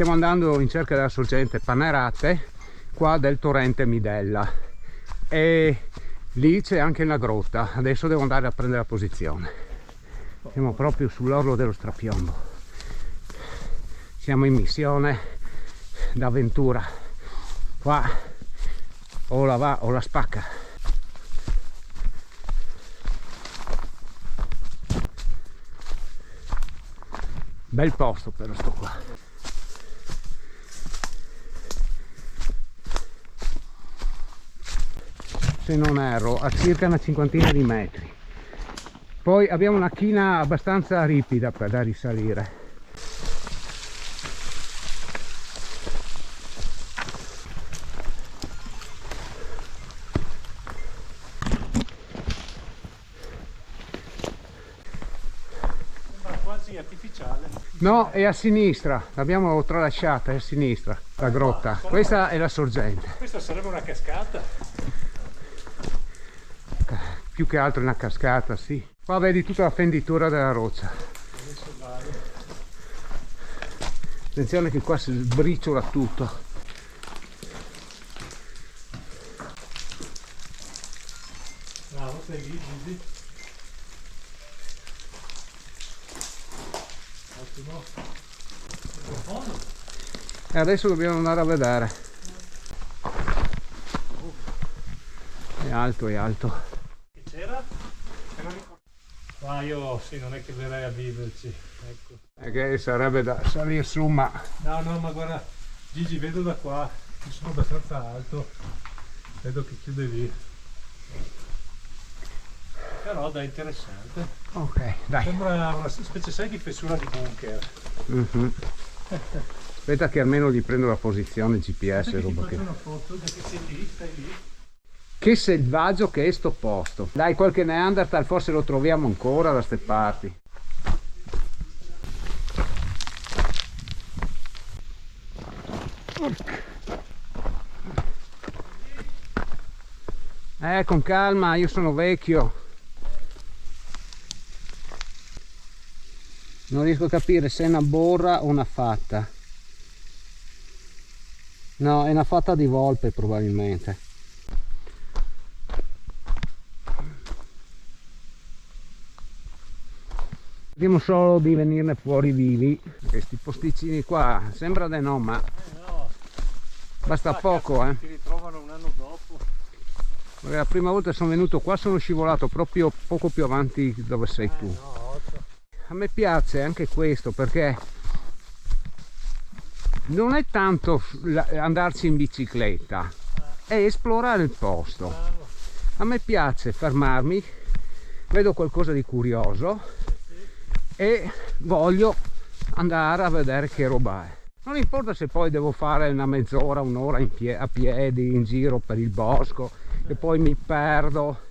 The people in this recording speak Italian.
Stiamo andando in cerca della sorgente Pannerate qua del torrente Midella, e lì c'è anche una grotta. Adesso devo andare a prendere la posizione. Siamo proprio sull'orlo dello strapiombo, siamo in missione d'avventura. Qua o la va o la spacca. Bel posto però sto qua. Se non erro, a circa una cinquantina di metri. Poi abbiamo una china abbastanza ripida da risalire. Sembra quasi artificiale. No, è a sinistra, l'abbiamo tralasciata, è a sinistra la grotta. Questa è la sorgente. Questa sarebbe una cascata. Più che altro una cascata, sì. Qua vedi tutta la fenditura della roccia. Attenzione che qua si sbriciola tutto. Bravo, sei lì, Gigi. Ottimo. Profondo. E adesso dobbiamo andare a vedere. È alto, è alto. Che c'era? Ma io sì, non è che verrei a viverci, ecco. È che sarebbe da salire su, ma No, ma guarda, Gigi, vedo da qua, io sono abbastanza alto, vedo che chiude lì. Però dai, interessante. ok, dai. Sembra una specie, sai, di fessura di bunker. Aspetta che almeno gli prendo la posizione GPS e Ti roba faccio che... una foto, perché sei lì, stai lì. Che selvaggio che è sto posto. Dai, qualche Neanderthal forse lo troviamo ancora da ste parti. Con calma, io sono vecchio. Non riesco a capire se è una borra o una fatta. No, è una fatta di volpe probabilmente. Vediamo solo di venirne fuori vivi. Questi posticini qua sembra di no, ma No, basta poco, ti ritrovano un anno dopo. La prima volta sono venuto qua sono scivolato proprio poco più avanti dove sei tu. No, A me piace anche questo perché non è tanto andarci in bicicletta, è esplorare il posto. bravo. A me piace fermarmi, vedo qualcosa di curioso e voglio andare a vedere che roba è. Non importa se poi devo fare una mezz'ora, un'ora a piedi in giro per il bosco e poi mi perdo.